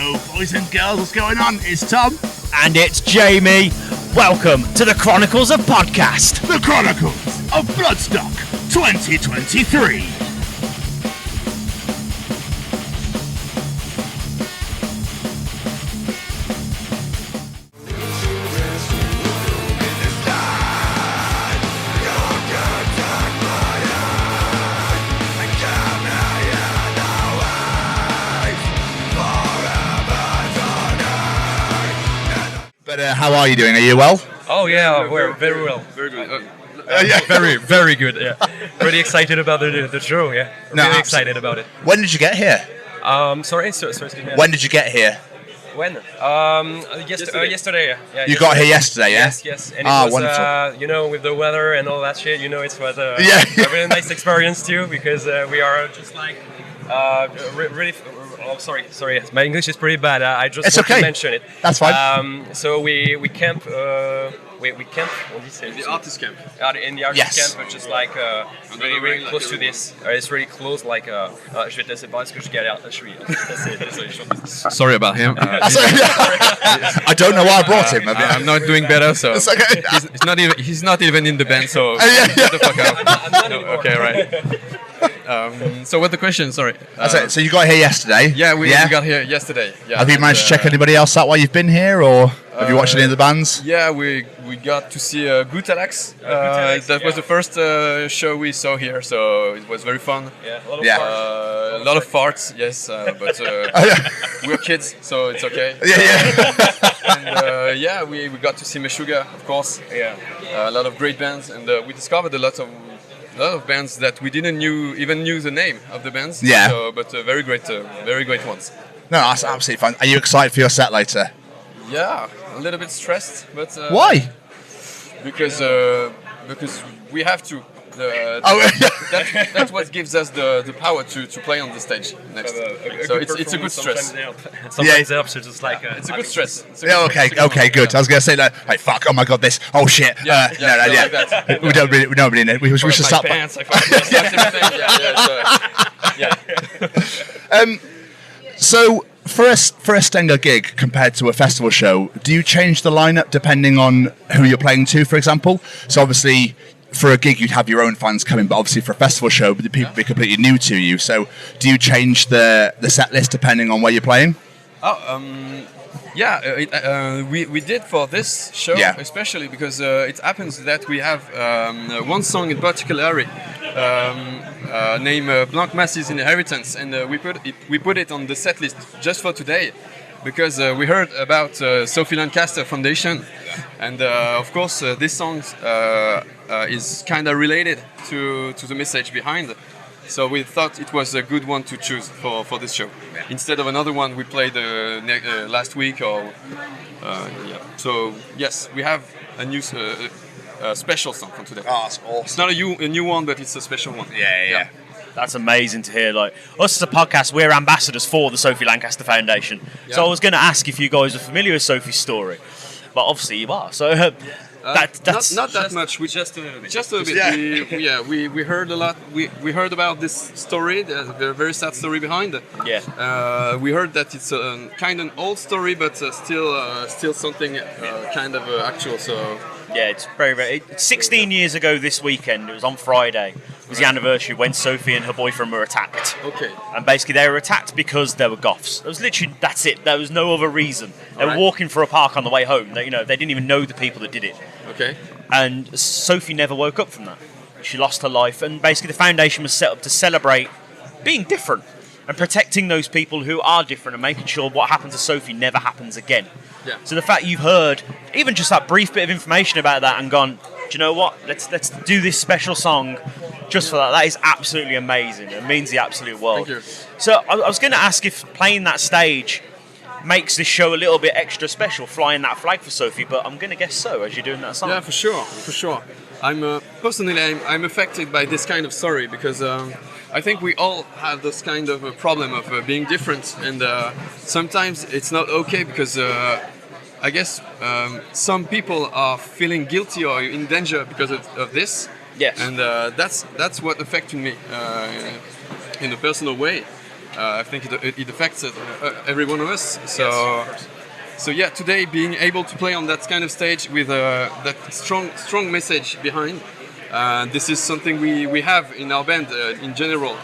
Hello, boys and girls, what's going on? It's Tom. And it's Jamie. Welcome to the Chronicles of Podcast. The Chronicles of Bloodstock 2023. But how are you doing? Are you well? Oh yeah, we're very well. Very good. Very good. Yeah. Really excited about the show. Yeah. Really excited about it. When did you get here? Sorry, excuse me. When did you get here? When? Yesterday. Yeah. You got here yesterday, yeah? Yes. And it was, wonderful. with the weather and all that shit, it was a really nice experience too, because we are just like really. Oh, sorry. My English is pretty bad. I just want to mention it. That's fine. So we camp. We camp. What do you say? In the artist camp. In the artist camp, which is like really close to this. It's really close. Like, je vais te laisser parler parce que je galère. Je suis désolé. Sorry about him. I don't know why I brought him. I'm not doing better, so it's okay. He's not even in the band, so get the fuck out. I'm not anymore. Okay, right. So what's the question? Sorry. So you got here yesterday? Yeah, we got here yesterday. Yeah, have you managed to check anybody else out while you've been here, or have you watched any of the bands? Yeah, we got to see Eliott Alex. That was the first show we saw here, so it was very fun. Yeah, a lot of farts, yes, but we're kids, so it's okay. Yeah. And we got to see Meshuggah, of course. Yeah. A lot of great bands, and we discovered a lot of bands that we didn't even knew the name of the bands. Yeah. So, but very great ones. No, that's absolutely fun. Are you excited for your set later? Yeah, a little bit stressed, but why? Because we have to. That's what gives us the power to play on the stage next. So it's a good stress. Sometimes it helps. It's just like it's a good stress. Okay, good. I was gonna say that. Hey, fuck! Oh my god, this. Oh shit. No. Like that. We don't really know. We should stop. Pants, I So for a Stengah gig compared to a festival show, do you change the lineup depending on who you're playing to? For example, so obviously, for a gig, you'd have your own fans coming, but obviously for a festival show, the people would be completely new to you. So, do you change the set list depending on where you're playing? We did for this show, especially because it happens that we have one song in particular named Blanc Masses Inheritance, and we put it on the set list just for today. Because we heard about Sophie Lancaster Foundation, and of course this song is kind of related to the message behind. So we thought it was a good one to choose for this show, instead of another one we played last week. So yes, we have a new special song for today. Oh, that's awesome. It's not a new one, but it's a special one. Yeah. That's amazing to hear. Like, us as a podcast, we're ambassadors for the Sophie Lancaster Foundation. Yeah. So I was going to ask if you guys are familiar with Sophie's story, but obviously you are. So that's not that much. We just a little bit. Just a little bit. Yeah. We heard a lot. We heard about this story. There's a very sad story behind. Yeah. We heard that it's a kind of an old story, but still something kind of actual. So. Yeah, it's very. 16 years ago this weekend. It was on Friday. It was the anniversary when Sophie and her boyfriend were attacked. Okay. And basically they were attacked because they were goths. It was literally, that's it. There was no other reason. They were walking for a park on the way home. They didn't even know the people that did it. Okay. And Sophie never woke up from that. She lost her life, and basically the foundation was set up to celebrate being different and protecting those people who are different and making sure what happened to Sophie never happens again. Yeah. So the fact you've heard even just that brief bit of information about that and gone, do you know what? Let's do this special song just for that. That is absolutely amazing. It means the absolute world. Thank you. So I was going to ask if playing that stage makes this show a little bit extra special, flying that flag for Sophie, but I'm going to guess so, as you're doing that song. Yeah, for sure. I'm personally I'm affected by this kind of story because I think we all have this kind of a problem of being different, and sometimes it's not okay because I guess some people are feeling guilty or in danger because of this. Yes. And that's what affected me in a personal way. I think it affects every one of us. So yeah, today being able to play on that kind of stage with that strong message behind, this is something we have in our band in general.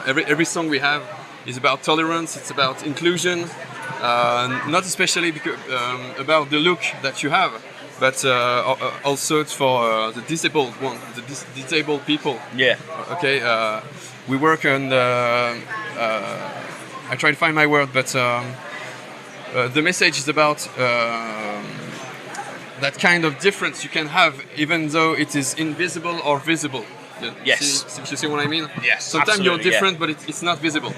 Every song we have is about tolerance. It's about inclusion, not especially about the look that you have, but also it's for the disabled disabled people. Yeah. Okay. We work on. I try to find my word, but the message is about that kind of difference you can have, even though it is invisible or visible. Yes. You see what I mean? Yes. Sometimes you're different, yeah. but it's not visible,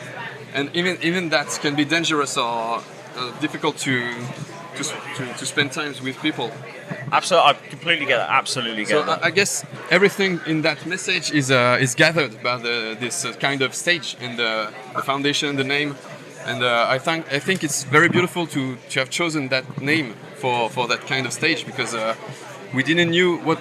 and even that can be dangerous or difficult to spend time with people. Absolutely, I completely get that. Absolutely get that. I guess everything in that message is gathered by this kind of stage and the foundation, the name, and I think it's very beautiful to have chosen that name for that kind of stage, because we didn't knew what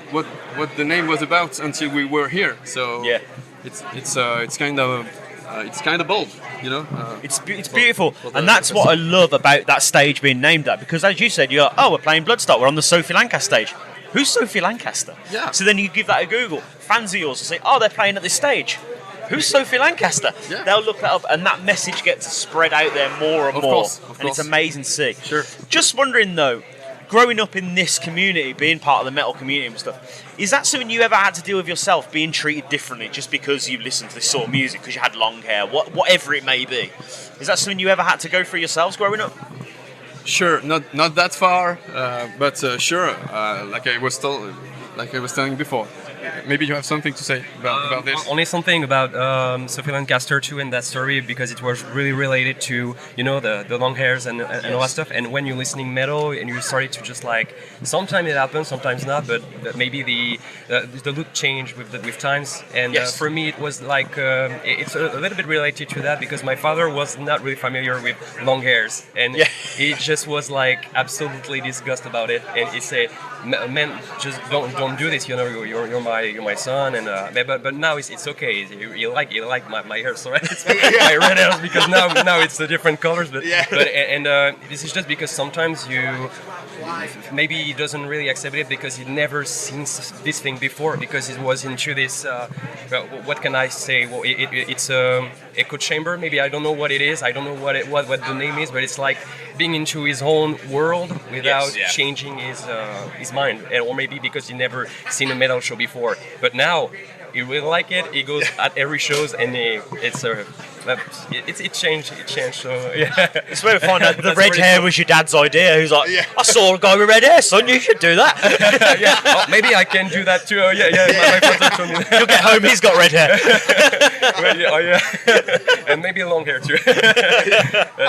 the name was about until we were here. So yeah, it's kind of bold, you know. It's beautiful, and that's what I love about that stage being named that, because as you said, you're we're playing Bloodstock, we're on the Sophie Lancaster stage. Who's Sophie Lancaster? Yeah. So then you give that a Google. Fans of yours will say, they're playing at this stage. Who's Sophie Lancaster? Yeah. They'll look that up, and that message gets spread out there more and more. And it's amazing to see. Sure. Just wondering though, growing up in this community, being part of the metal community and stuff, is that something you ever had to deal with yourself, being treated differently just because you listened to this sort of music, because you had long hair, whatever it may be? Is that something you ever had to go through yourselves growing up? Sure, not that far, but sure. Like I was telling before. Maybe you have something to say about this. Only something about Sophie Lancaster too in that story, because it was really related to the long hairs and all that stuff. And when you're listening metal and you started to just like, sometimes it happens, sometimes not, but maybe the look changed with times. And for me it was like it's a little bit related to that, because my father was not really familiar with long hairs, and he just was like absolutely disgusted about it, and he said, "Man, just don't do this. You're my son." And but now it's okay. You like my hair, so it's my red hairs, because now it's the different colors. But this is just because sometimes maybe he doesn't really accept it because he never seen this thing before, because it was into this what can I say? Well, it's echo chamber. Maybe I don't know what it is. I don't know what the name is, but it's like being into his own world without changing his mind, or maybe because he never seen a metal show before. But now he really like it. He goes at every shows, and it changed. So yeah, it's where we find out the red hair was your dad's idea. Who's like, I saw a guy with red hair, son. You should do that. Maybe I can do that too. My father told me. You'll get home. He's got red hair. And maybe long hair too.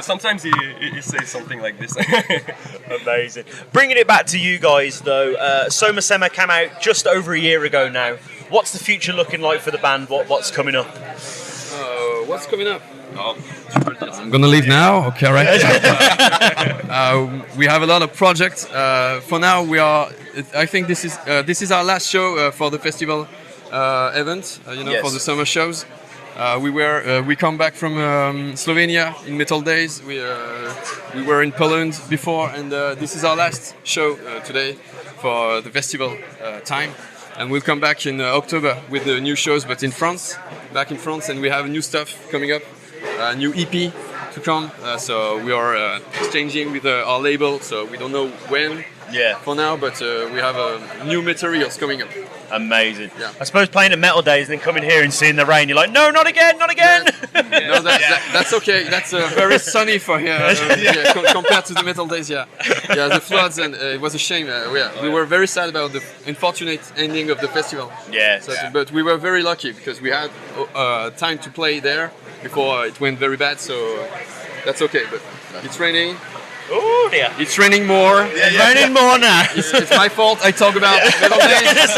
Sometimes he says something like this. Amazing. Bringing it back to you guys though, Soma Sema came out just over a year ago now. What's the future looking like for the band? What's coming up? What's coming up? I'm gonna leave now. Okay, right. We have a lot of projects. For now, I think this is our last show for the festival event. For the summer shows. We come back from Slovenia in Metal Days. We were in Poland before, and this is our last show today for the festival time. And we'll come back in October with the new shows, but back in France, and we have new stuff coming up, a new EP to come. So we are exchanging with our label, so we don't know when for now, but we have new materials coming up. Amazing. Yeah. I suppose playing at Metal Days and then coming here and seeing the rain, you're like, no, not again, not again. No, that's okay. That's very sunny for here compared to the Metal Days. The floods, and it was a shame. We were very sad about the unfortunate ending of the festival. But we were very lucky because we had time to play there before it went very bad. So that's okay. But it's raining. Oh dear. It's raining more. It's raining more now. It's my fault. I talk about Metal Days.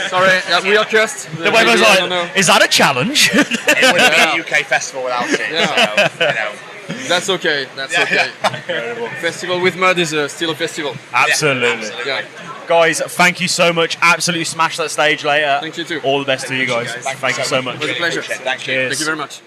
Sorry, we are cursed. The way was like, is that a challenge? It wouldn't be a UK festival without it. So, That's okay. Festival with mud is still a festival. Absolutely. Guys, thank you so much. Absolutely smash that stage later. Thank you too. All the best to you guys. Thank you so much. It was a pleasure. Thank you. Cheers. Thank you very much.